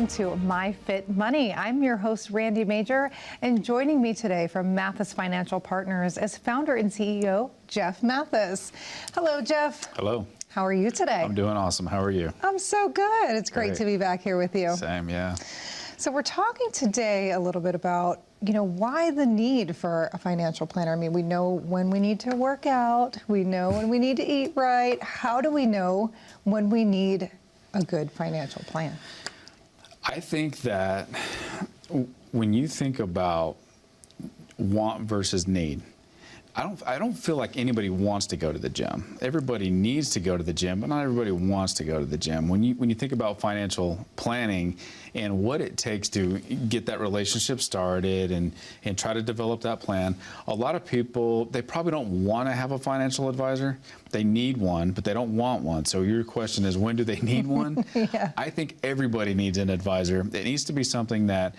to MyFit Money. I'm your host, Randy Major, and joining me today from Mathies Financial Partners is founder and CEO, Jeff Mathies. Hello, Jeff. Hello. How are you today? I'm doing awesome. How are you? I'm so good. It's great to be back here with you. Same, yeah. So we're talking today a little bit about, why the need for a financial planner. I mean, we know when we need to work out, we know when we need to eat right. How do we know when we need a good financial plan? I think that when you think about want versus need, I don't feel like anybody wants to go to the gym. Everybody needs to go to the gym, but not everybody wants to go to the gym. When you think about financial planning and what it takes to get that relationship started and try to develop that plan, a lot of people, they probably don't want to have a financial advisor. They need one, but they don't want one. So your question is, when do they need one? Yeah. I think everybody needs an advisor. It needs to be something that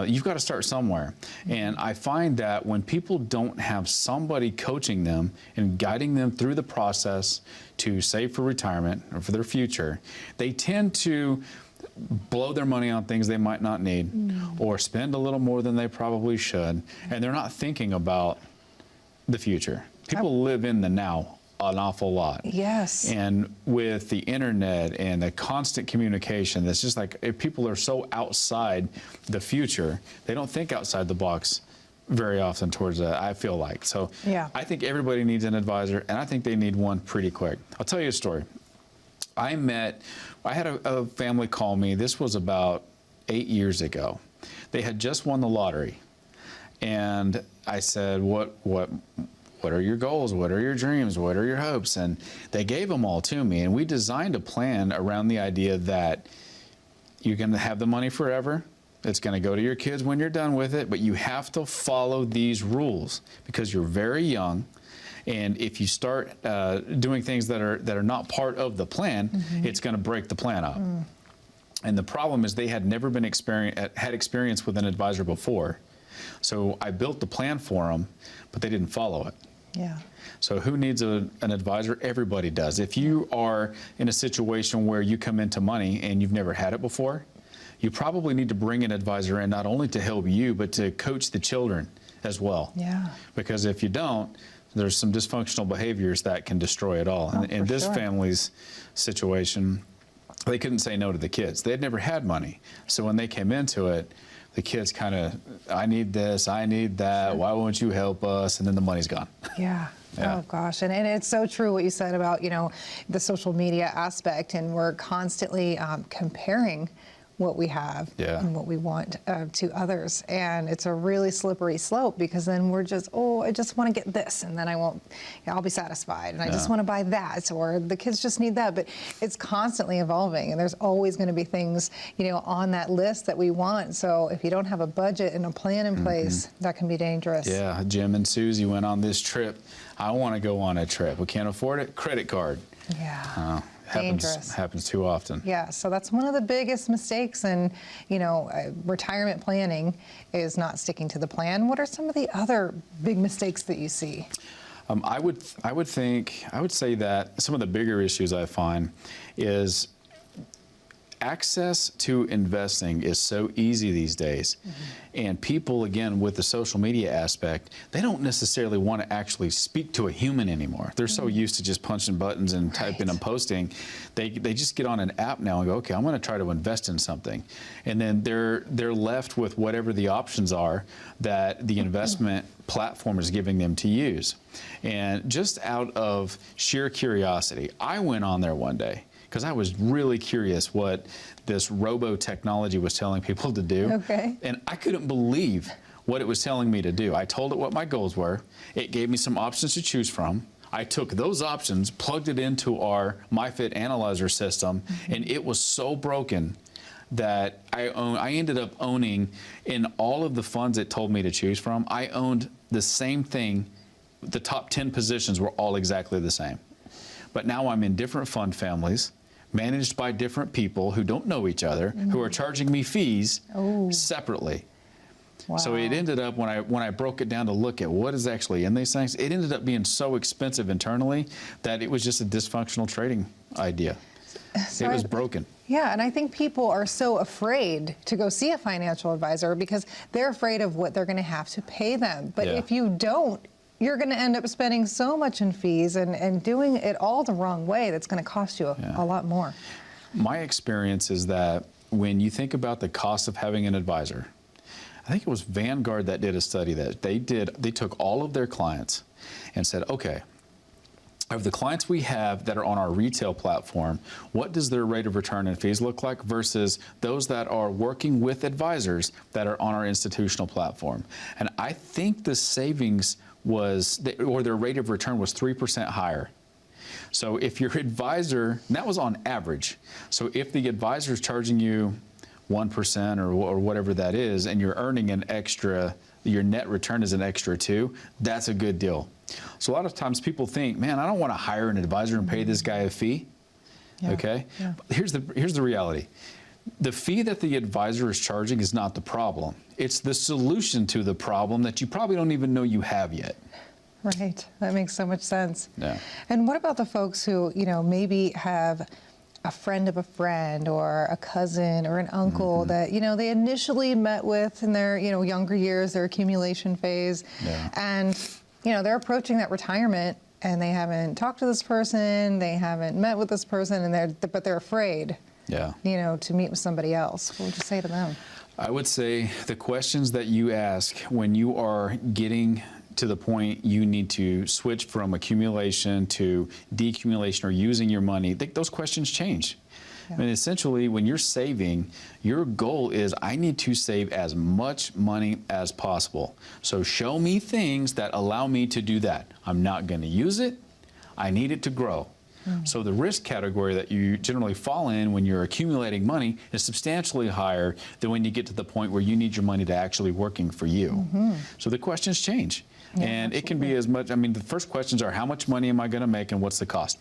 you've got to start somewhere. And I find that when people don't have somebody coaching them and guiding them through the process to save for retirement or for their future, they tend to blow their money on things they might not need or spend a little more than they probably should, and they're not thinking about the future. People live in the now an awful lot. Yes. And with the internet and the constant communication, it's just like if people are so outside the future, they don't think outside the box very often towards that, I feel like. So yeah. I think everybody needs an advisor, and I think they need one pretty quick. I'll tell you a story. I had a family call me. This was about 8 years ago. They had just won the lottery. And I said, what are your goals? What are your dreams? What are your hopes? And they gave them all to me. And we designed a plan around the idea that you're going to have the money forever. It's going to go to your kids when you're done with it. But you have to follow these rules because you're very young. And if you start doing things that are not part of the plan, it's going to break the plan up. And the problem is they had never been had experience with an advisor before. So I built the plan for them, but they didn't follow it. Yeah. So who needs an advisor? Everybody does. If you are in a situation where you come into money and you've never had it before, you probably need to bring an advisor in not only to help you, but to coach the children as well. Yeah. Because if you don't, there's some dysfunctional behaviors that can destroy it all. And in this family's situation, they couldn't say no to the kids. They had never had money. So when they came into it, the kids kind of, I need this, I need that, why won't you help us? And then the money's gone. Yeah. Oh gosh, and it's so true what you said about, the social media aspect, and we're constantly comparing what we have and what we want to others, and it's a really slippery slope because then we're just, I just want to get this, and then I'll be satisfied, and I just want to buy that, or the kids just need that. But it's constantly evolving, and there's always going to be things on that list that we want. So if you don't have a budget and a plan in place, that can be dangerous. Yeah, Jim and Susie went on this trip. I want to go on a trip. We can't afford it. Credit card. Yeah. Dangerous. Happens too often. Yeah, so that's one of the biggest mistakes in, retirement planning is not sticking to the plan. What are some of the other big mistakes that you see? I would say that some of the bigger issues I find is access to investing is so easy these days. And people, again, with the social media aspect, they don't necessarily want to actually speak to a human anymore. They're so used to just punching buttons and typing and posting. They just get on an app now and go, okay, I'm going to try to invest in something. And then they're left with whatever the options are that the investment platform is giving them to use. And just out of sheer curiosity, I went on there one day because I was really curious what this robo technology was telling people to do. Okay. And I couldn't believe what it was telling me to do. I told it what my goals were. It gave me some options to choose from. I took those options, plugged it into our MyFit analyzer system, and it was so broken that I ended up owning, in all of the funds it told me to choose from, I owned the same thing. The top 10 positions were all exactly the same. But now I'm in different fund families, managed by different people who don't know each other, who are charging me fees separately. Wow. So it ended up, when I broke it down to look at what is actually in these things, it ended up being so expensive internally that it was just a dysfunctional trading idea. So it was broken. Yeah, and I think people are so afraid to go see a financial advisor because they're afraid of what they're going to have to pay them. But if you don't, you're going to end up spending so much in fees and doing it all the wrong way that's going to cost you a lot more. My experience is that when you think about the cost of having an advisor, I think it was Vanguard that did a study that they took all of their clients and said, okay, of the clients we have that are on our retail platform, what does their rate of return and fees look like versus those that are working with advisors that are on our institutional platform? And I think the savings was, or their rate of return was 3% higher. So if your advisor, and that was on average, so if the advisor is charging you 1% or whatever that is, and you're earning an extra, your net return is an extra 2%, that's a good deal. So a lot of times people think, man, I don't want to hire an advisor and pay this guy a fee. Okay? But here's the reality. The fee that the advisor is charging is not the problem. It's the solution to the problem that you probably don't even know you have yet. Right. That makes so much sense. Yeah. And what about the folks who, maybe have a friend of a friend or a cousin or an uncle that, they initially met with in their, younger years, their accumulation phase. And, they're approaching that retirement and they haven't talked to this person, they haven't met with this person, but they're afraid, to meet with somebody else. What would you say to them? I would say the questions that you ask when you are getting to the point you need to switch from accumulation to decumulation or using your money, those questions change. I mean, essentially, when you're saving, your goal is, I need to save as much money as possible. So show me things that allow me to do that. I'm not going to use it. I need it to grow. So the risk category that you generally fall in when you're accumulating money is substantially higher than when you get to the point where you need your money to actually working for you. So the questions change. And it can be as much, I mean, the first questions are, how much money am I going to make and what's the cost?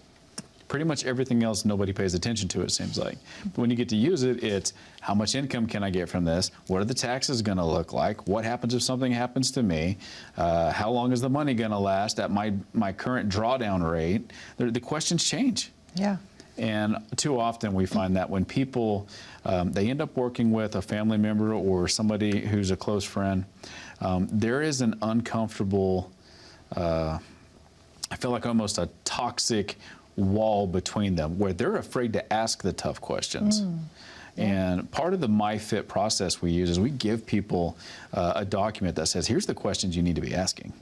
Pretty much everything else nobody pays attention to, it seems like. But when you get to use it, it's how much income can I get from this? What are the taxes going to look like? What happens if something happens to me? How long is the money going to last at my current drawdown rate? The questions change. Yeah. And too often we find that when people, they end up working with a family member or somebody who's a close friend, there is an uncomfortable, I feel like almost a toxic wall between them where they're afraid to ask the tough questions. And part of the MyFit process we use is we give people a document that says, here's the questions you need to be asking.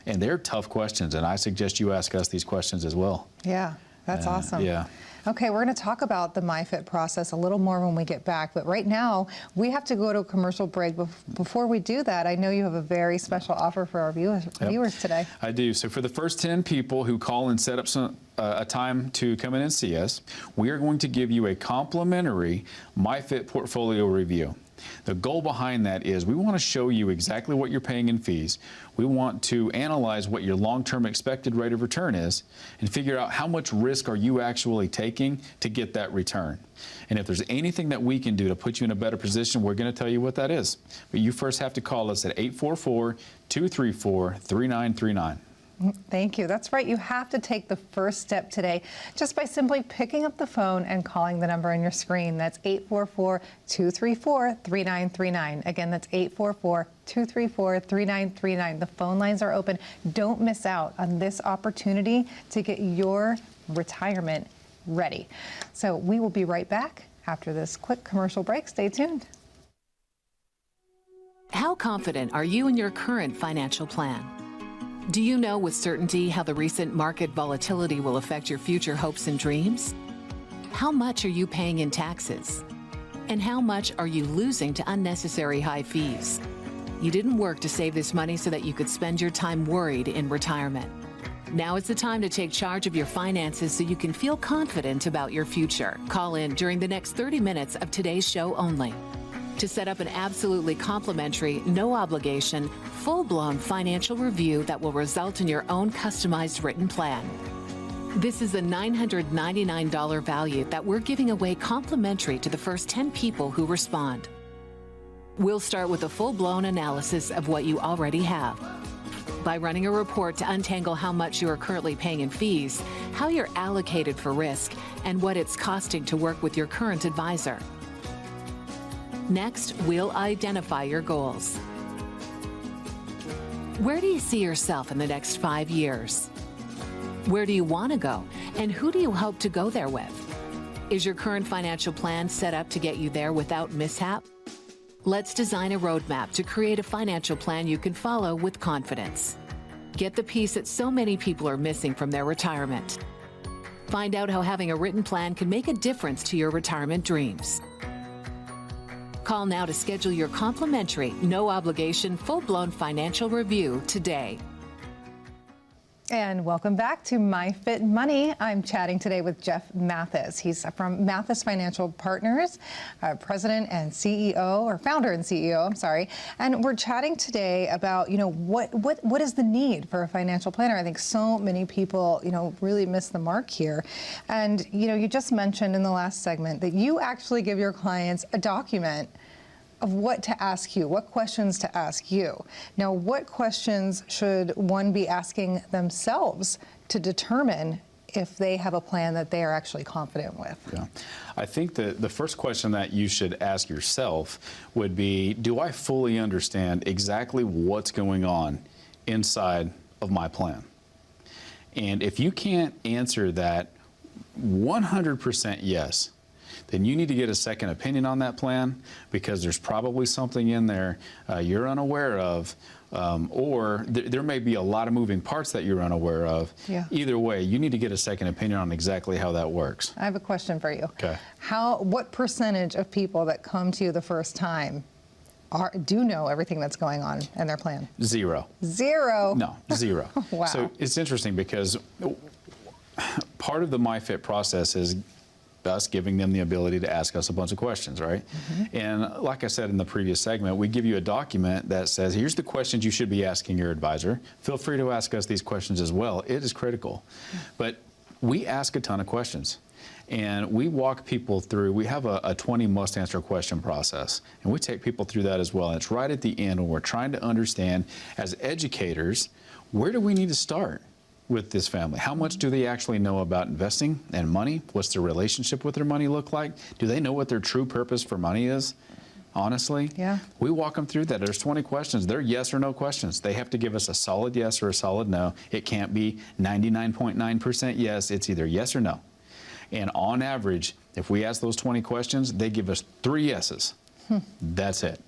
And they're tough questions, and I suggest you ask us these questions as well. Yeah, that's awesome. Yeah. Okay, we're going to talk about the MyFit process a little more when we get back, but right now we have to go to a commercial break. Before we do that, I know you have a very special offer for our viewers today. I do. So for the first 10 people who call and set up a time to come in and see us, we are going to give you a complimentary MyFit portfolio review. The goal behind that is we want to show you exactly what you're paying in fees. We want to analyze what your long-term expected rate of return is and figure out how much risk are you actually taking to get that return. And if there's anything that we can do to put you in a better position, we're going to tell you what that is. But you first have to call us at 844-234-3939. Thank you. That's right. You have to take the first step today just by simply picking up the phone and calling the number on your screen. That's 844-234-3939. Again, that's 844-234-3939. The phone lines are open. Don't miss out on this opportunity to get your retirement ready. So we will be right back after this quick commercial break. Stay tuned. How confident are you in your current financial plan? Do you know with certainty how the recent market volatility will affect your future hopes and dreams? How much are you paying in taxes? And how much are you losing to unnecessary high fees? You didn't work to save this money so that you could spend your time worried in retirement. Now is the time to take charge of your finances so you can feel confident about your future. Call in during the next 30 minutes of today's show only to set up an absolutely complimentary, no obligation, full-blown financial review that will result in your own customized written plan. This is a $999 value that we're giving away complimentary to the first 10 people who respond. We'll start with a full-blown analysis of what you already have. by running a report to untangle how much you are currently paying in fees, how you're allocated for risk, and what it's costing to work with your current advisor. Next, we'll identify your goals. Where do you see yourself in the next 5 years? Where do you want to go, and who do you hope to go there with? Is your current financial plan set up to get you there without mishap? Let's design a roadmap to create a financial plan you can follow with confidence. Get the piece that so many people are missing from their retirement. Find out how having a written plan can make a difference to your retirement dreams. Call now to schedule your complimentary, no-obligation, full-blown financial review today. And welcome back to MyFit Money. I'm chatting today with Jeff Mathies. He's from Mathies Financial Partners, president and CEO, or founder and CEO, I'm sorry. And we're chatting today about, what is the need for a financial planner? I think so many people, really miss the mark here. And, you just mentioned in the last segment that you actually give your clients a document of what to ask you, what questions to ask you. Now, what questions should one be asking themselves to determine if they have a plan that they are actually confident with? Yeah. I think that the first question that you should ask yourself would be, do I fully understand exactly what's going on inside of my plan? And if you can't answer that 100% yes, then you need to get a second opinion on that plan, because there's probably something in there you're unaware of, or there may be a lot of moving parts that you're unaware of. Yeah. Either way, you need to get a second opinion on exactly how that works. I have a question for you. Okay. What percentage of people that come to you the first time do know everything that's going on in their plan? Zero. Zero? No, zero. Wow. So it's interesting because part of the MyFit process is us giving them the ability to ask us a bunch of questions, right? Mm-hmm. And like I said in the previous segment, we give you a document that says, here's the questions you should be asking your advisor. Feel free to ask us these questions as well. It is critical. Mm-hmm. But we ask a ton of questions. And we walk people through, we have a 20 must answer question process. And we take people through that as well. And it's right at the end when we're trying to understand, as educators, where do we need to start with this family? How much do they actually know about investing and money? What's their relationship with their money look like? Do they know what their true purpose for money is? Honestly, yeah. We walk them through that. There's 20 questions. They're yes or no questions. They have to give us a solid yes or a solid no. It can't be 99.9% yes. It's either yes or no. And on average, if we ask those 20 questions, they give us 3 yeses. That's it.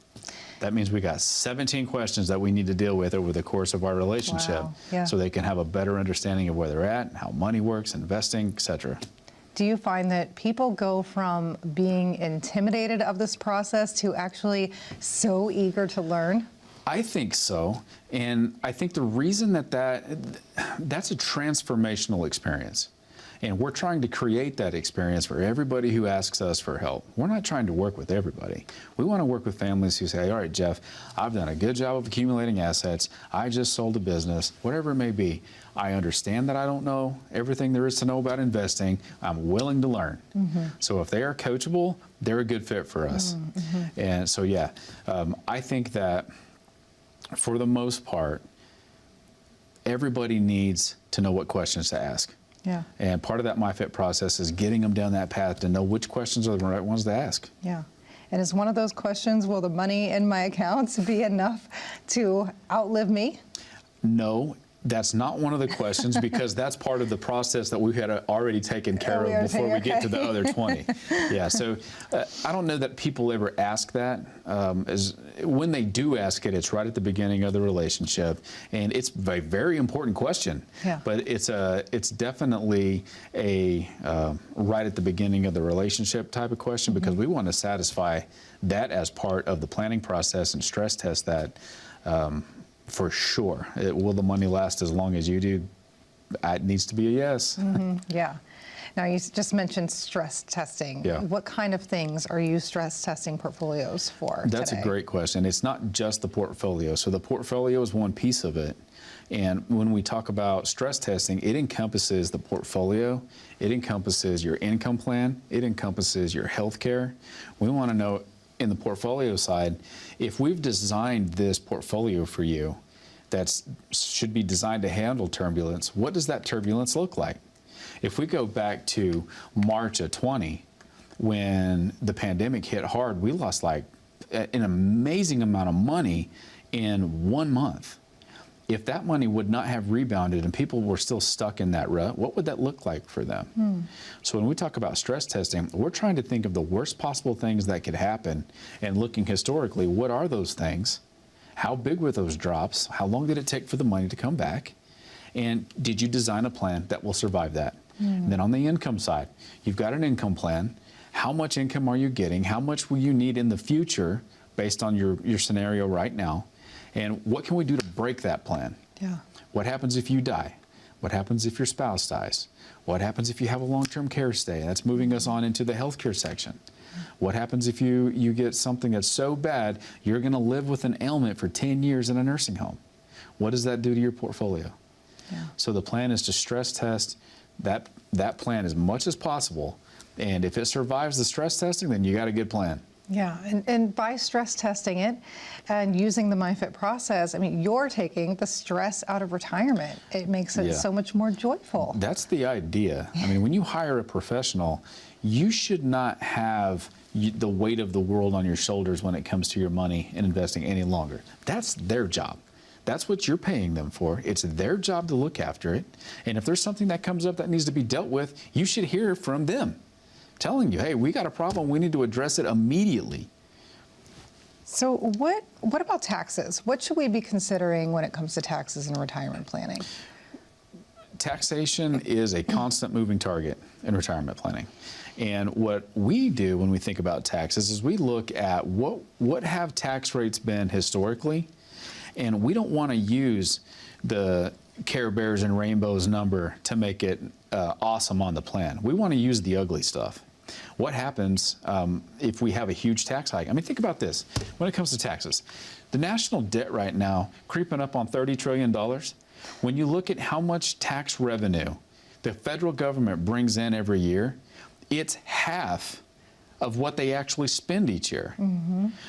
That means we got 17 questions that we need to deal with over the course of our relationship. Wow. Yeah. So they can have a better understanding of where they're at, how money works, investing, etc. Do you find that people go from being intimidated of this process to actually so eager to learn? I think so. And I think the reason that's a transformational experience. And we're trying to create that experience for everybody who asks us for help. We're not trying to work with everybody. We want to work with families who say, all right, Jeff, I've done a good job of accumulating assets. I just sold a business, whatever it may be. I understand that I don't know everything there is to know about investing. I'm willing to learn. Mm-hmm. So if they are coachable, they're a good fit for us. Mm-hmm. And so, yeah, I think that for the most part, everybody needs to know what questions to ask. Yeah. And part of that MyFit process is getting them down that path to know which questions are the right ones to ask. Yeah. And is one of those questions, will the money in my accounts be enough to outlive me? No, that's not one of the questions, because that's part of the process that we had already taken care of before we get to the other 20. Yeah, so I don't know that people ever ask that. When they do ask it, it's right at the beginning of the relationship, and it's a very important question. Yeah. But it's definitely a right at the beginning of the relationship type of question, because we want to satisfy that as part of the planning process and stress test that. For sure. Will the money last as long as you do? It needs to be a yes. Mm-hmm. Yeah. Now, you just mentioned stress testing. Yeah. What kind of things are you stress testing portfolios for That's today? a great question. It's not just the portfolio. So the portfolio is one piece of it. And when we talk about stress testing, it encompasses the portfolio. It encompasses your income plan. It encompasses your health care. We want to know, in the portfolio side, if we've designed this portfolio for you, that should be designed to handle turbulence, what does that turbulence look like? If we go back to March of 20, when the pandemic hit hard, we lost like an amazing amount of money in 1 month. If that money would not have rebounded and people were still stuck in that rut, what would that look like for them? So when we talk about stress testing, we're trying to think of the worst possible things that could happen and looking historically, what are those things? How big were those drops? How long did it take for the money to come back? And did you design a plan that will survive that? And then on the income side, you've got an income plan. How much income are you getting? How much will you need in the future based on your scenario right now? And what can we do to break that plan? Yeah. What happens if you die? What happens if your spouse dies? What happens if you have a long-term care stay? That's moving us on into the healthcare section. What happens if you get something that's so bad, you're going to live with an ailment for 10 years in a nursing home? What does that do to your portfolio? Yeah. So the plan is to stress test that plan as much as possible. And if it survives the stress testing, then you got a good plan. Yeah, and by stress testing it and using the MyFit process, I mean, you're taking the stress out of retirement. It makes it so much more joyful. That's the idea. I mean, when you hire a professional, you should not have the weight of the world on your shoulders when it comes to your money and investing any longer. That's their job. That's what you're paying them for. It's their job to look after it. And if there's something that comes up that needs to be dealt with, you should hear from them telling you, hey, we got a problem, we need to address it immediately. So what about taxes? What should we be considering when it comes to taxes and retirement planning? Taxation is a constant moving target in retirement planning. And what we do when we think about taxes is we look at what have tax rates been historically, and we don't want to use the Care Bears and Rainbows number to make it awesome on the plan. We want to use the ugly stuff. What happens if we have a huge tax hike? I mean, think about this. When it comes to taxes, the national debt right now creeping up on $30 trillion. When you look at how much tax revenue the federal government brings in every year, it's half of what they actually spend each year.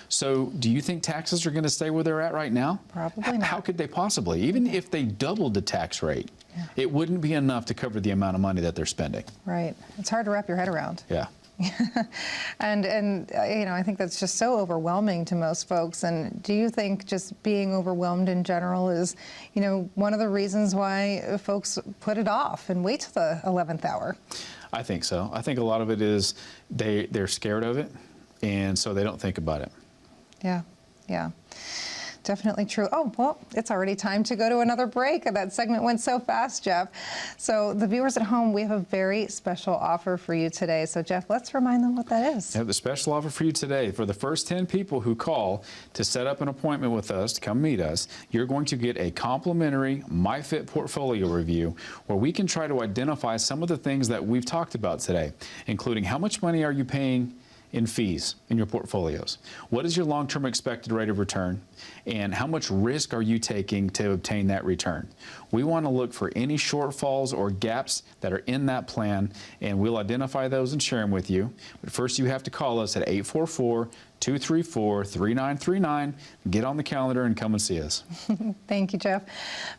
So do you think taxes are going to stay where they're at right now? Probably not. How could they possibly? Even if they doubled the tax rate, it wouldn't be enough to cover the amount of money that they're spending. Right. It's hard to wrap your head around. Yeah. And you know, I think that's just so overwhelming to most folks. And do you think just being overwhelmed in general is, you know, one of the reasons why folks put it off and wait till the 11th hour? I think so. I think a lot of it is they're scared of it, and so they don't think about it. Yeah, yeah. Definitely true. Oh, well, it's already time to go to another break. That segment went so fast, Jeff. So the viewers at home, we have a very special offer for you today. So, Jeff, let's remind them what that is. Yeah, the special offer for you today, for the first 10 people who call to set up an appointment with us to come meet us, you're going to get a complimentary MyFit portfolio review where we can try to identify some of the things that we've talked about today, including how much money are you paying in fees in your portfolios? What is your long-term expected rate of return? And how much risk are you taking to obtain that return? We want to look for any shortfalls or gaps that are in that plan, and we'll identify those and share them with you. But first, you have to call us at 844-234-3939. Get on the calendar and come and see us. Thank you, Jeff.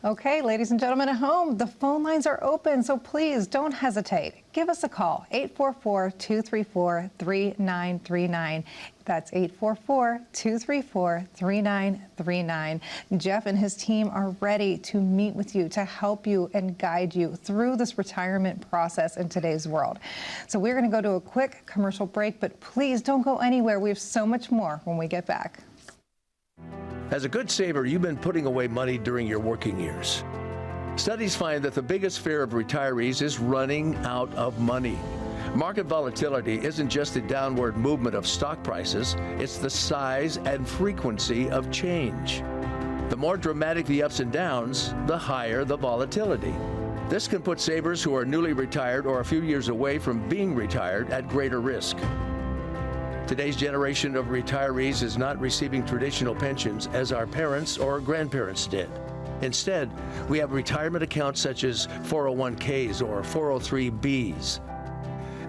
Okay, ladies and gentlemen at home, the phone lines are open, so please don't hesitate. Give us a call, 844-234-3939. That's 844-234-3939. Jeff and his team are ready to meet with you, to help you and guide you through this retirement process in today's world. So we're going to go to a quick commercial break, but please don't go anywhere. We have so much more when we get back. As a good saver, you've been putting away money during your working years. Studies find that the biggest fear of retirees is running out of money. Market volatility isn't just the downward movement of stock prices, it's the size and frequency of change. The more dramatic the ups and downs, the higher the volatility. This can put savers who are newly retired or a few years away from being retired at greater risk. Today's generation of retirees is not receiving traditional pensions as our parents or grandparents did. Instead, we have retirement accounts such as 401ks or 403bs.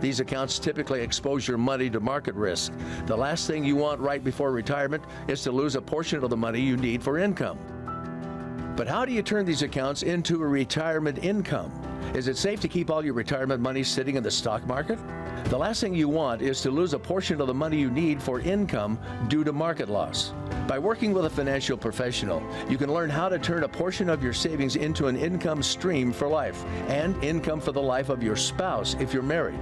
These accounts typically expose your money to market risk. The last thing you want right before retirement is to lose a portion of the money you need for income. But how do you turn these accounts into a retirement income? Is it safe to keep all your retirement money sitting in the stock market? The last thing you want is to lose a portion of the money you need for income due to market loss. By working with a financial professional, you can learn how to turn a portion of your savings into an income stream for life and income for the life of your spouse if you're married.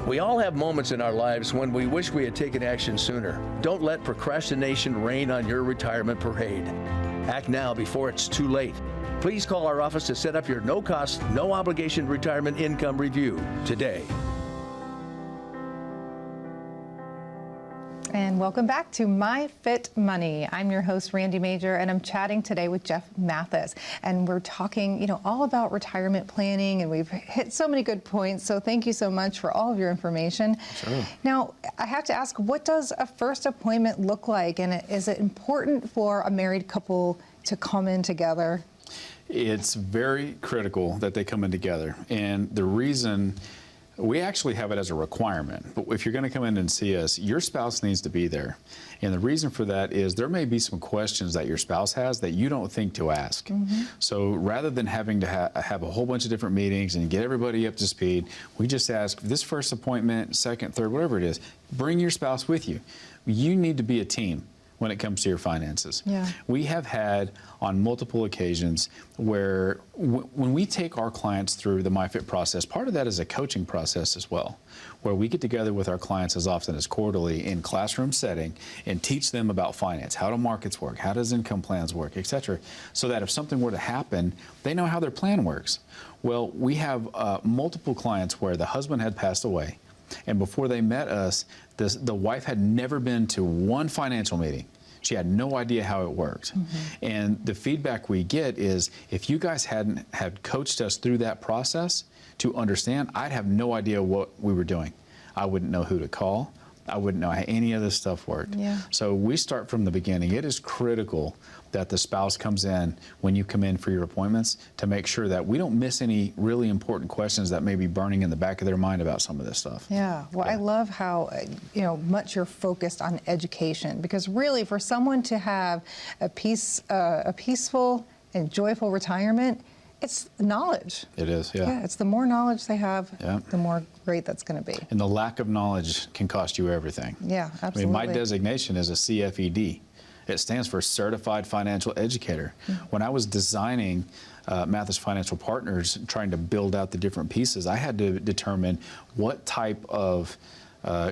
We all have moments in our lives when we wish we had taken action sooner. Don't let procrastination reign on your retirement parade. Act now before it's too late. Please call our office to set up your no-cost, no-obligation retirement income review today. And welcome back to MyFit Money. I'm your host, Randy Major, and I'm chatting today with Jeff Mathies. And we're talking, all about retirement planning, and we've hit so many good points. So thank you so much for all of your information. Sure. Now, I have to ask, what does a first appointment look like? And is it important for a married couple to come in together? It's very critical that they come in together. And the reason, we actually have it as a requirement, but if you're going to come in and see us, your spouse needs to be there. And the reason for that is there may be some questions that your spouse has that you don't think to ask. Mm-hmm. So rather than having to have a whole bunch of different meetings and get everybody up to speed, we just ask this first appointment, second, third, whatever it is, bring your spouse with you. You need to be a team when it comes to your finances. Yeah. We have had on multiple occasions where when we take our clients through the MyFit process, part of that is a coaching process as well, where we get together with our clients as often as quarterly in classroom setting and teach them about finance, how do markets work, how does income plans work, et cetera, so that if something were to happen, they know how their plan works. Well, we have multiple clients where the husband had passed away, and before they met us, the wife had never been to one financial meeting. She had no idea how it worked. Mm-hmm. And the feedback we get is, if you guys hadn't had coached us through that process to understand, I'd have no idea what we were doing. I wouldn't know who to call. I wouldn't know how any of this stuff worked. Yeah. So we start from the beginning. It is critical that the spouse comes in when you come in for your appointments to make sure that we don't miss any really important questions that may be burning in the back of their mind about some of this stuff. Yeah, well, yeah. I love how much you're focused on education, because really for someone to have a peaceful and joyful retirement, it's knowledge. It is, yeah. Yeah, it's the more knowledge they have, yeah, the more great that's going to be. And the lack of knowledge can cost you everything. Yeah, absolutely. I mean, my designation is a CFED. It stands for Certified Financial Educator. Mm-hmm. When I was designing Mathies Financial Partners, trying to build out the different pieces, I had to determine what type of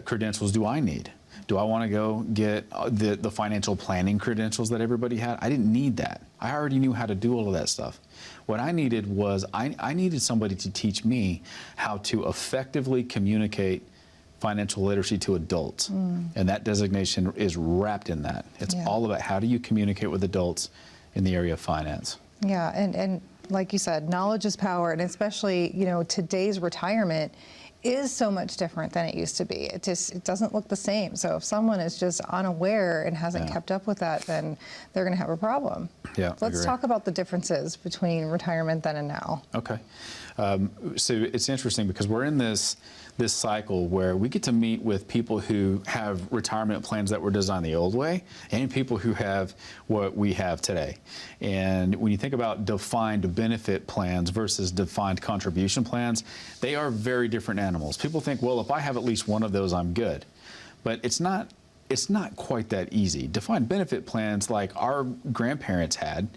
credentials do I need. Do I want to go get the financial planning credentials that everybody had? I didn't need that. I already knew how to do all of that stuff. What I needed was, I needed somebody to teach me how to effectively communicate financial literacy to adults. And that designation is wrapped in that. It's all about how do you communicate with adults in the area of finance. Yeah, and like you said, knowledge is power, and especially, today's retirement is so much different than it used to be. It doesn't look the same. So if someone is just unaware and hasn't kept up with that, then they're going to have a problem. Yeah, Let's talk about the differences between retirement then and now. Okay. So it's interesting because we're in this cycle where we get to meet with people who have retirement plans that were designed the old way and people who have what we have today. And when you think about defined benefit plans versus defined contribution plans, they are very different animals. People think, well, if I have at least one of those, I'm good. But it's not quite that easy. Defined benefit plans like our grandparents had,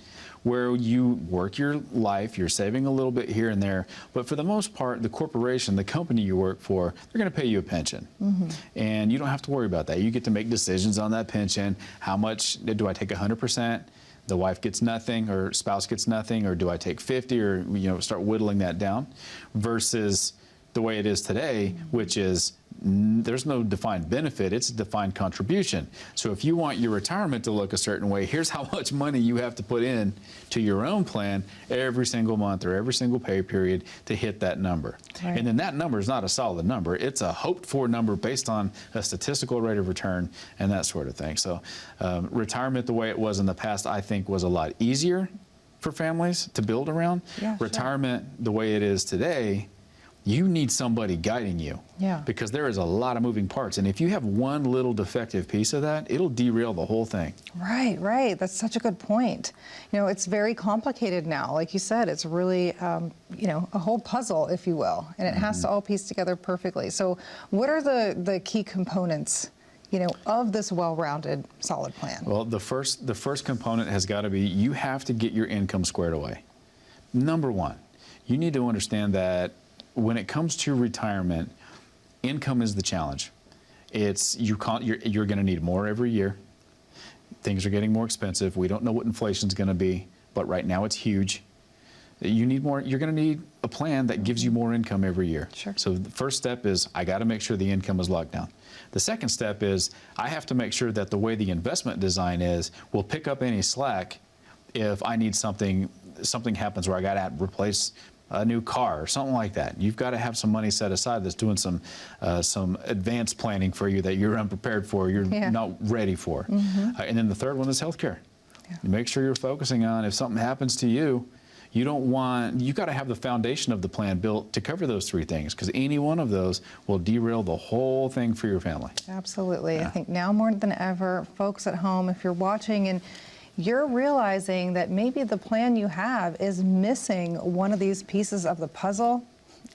where you work your life, you're saving a little bit here and there, but for the most part, the corporation, the company you work for, they're going to pay you a pension. Mm-hmm. And you don't have to worry about that. You get to make decisions on that pension. How much, do I take 100%? The wife gets nothing, or spouse gets nothing, or do I take 50, or start whittling that down, versus the way it is today, which is there's no defined benefit, it's a defined contribution. So if you want your retirement to look a certain way, here's how much money you have to put in to your own plan every single month or every single pay period to hit that number. Right. And then that number is not a solid number, it's a hoped for number based on a statistical rate of return and that sort of thing. So retirement the way it was in the past, I think, was a lot easier for families to build around. Yeah, retirement the way it is today, you need somebody guiding you. Yeah. Because there is a lot of moving parts. And if you have one little defective piece of that, it'll derail the whole thing. Right, right. That's such a good point. You know, it's very complicated now. Like you said, it's really, you know, a whole puzzle, if you will, and it has to all piece together perfectly. So what are the key components, you know, of this well-rounded, solid plan? Well, the first component has got to be, you have to get your income squared away. Number one, you need to understand that when it comes to retirement, income is the challenge. It's you're going to need more every year. Things are getting more expensive. We don't know what inflation's going to be, but right now it's huge. You need more. You're going to need a plan that gives you more income every year. Sure. So the first step is I got to make sure the income is locked down. The second step is I have to make sure that the way the investment design is will pick up any slack if I need something happens where I got to replace a new car or something like that. You've got to have some money set aside that's doing some advanced planning for you that you're unprepared for, you're not ready for. And then the third one is healthcare. You make sure you're focusing on if something happens to you, you got to have the foundation of the plan built to cover those three things, because any one of those will derail the whole thing for your family. Absolutely. Yeah. I think now more than ever, folks at home, if you're watching and you're realizing that maybe the plan you have is missing one of these pieces of the puzzle,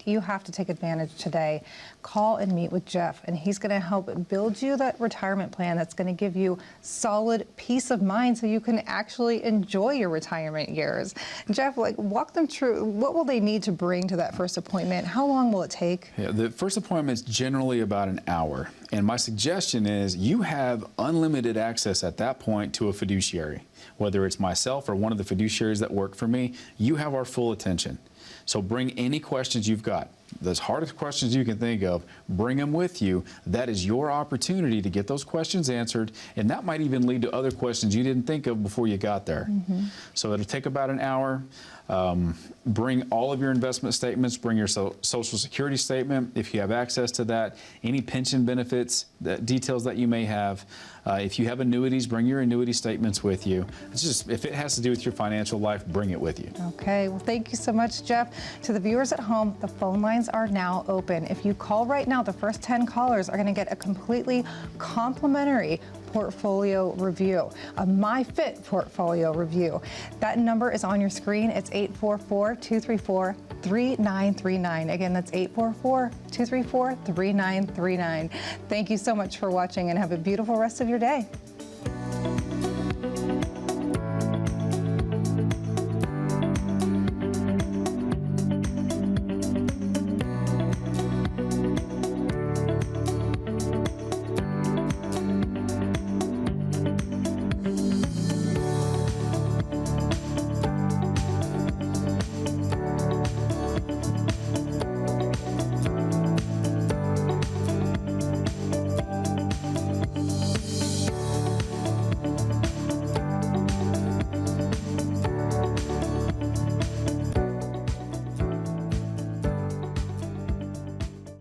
you have to take advantage today. Call and meet with Jeff, and he's going to help build you that retirement plan that's going to give you solid peace of mind so you can actually enjoy your retirement years. Jeff, walk them through, what will they need to bring to that first appointment? How long will it take? Yeah, the first appointment is generally about an hour, and my suggestion is you have unlimited access at that point to a fiduciary. Whether it's myself or one of the fiduciaries that work for me, you have our full attention. So bring any questions you've got. The hardest questions you can think of, bring them with you. That is your opportunity to get those questions answered, and that might even lead to other questions you didn't think of before you got there. So it'll take about an hour. Bring all of your investment statements, bring your Social Security statement if you have access to that, any pension benefits, the details that you may have. If you have annuities, bring your annuity statements with you. It's just, if it has to do with your financial life, bring it with you. Okay, well, thank you so much, Jeff. To the viewers at home, the phone lines are now open. If you call right now, the first 10 callers are going to get a completely complimentary portfolio review, a MyFit portfolio review. That number is on your screen. It's 844-234-3939. Again, that's 844-234-3939. Thank you so much for watching, and have a beautiful rest of your day.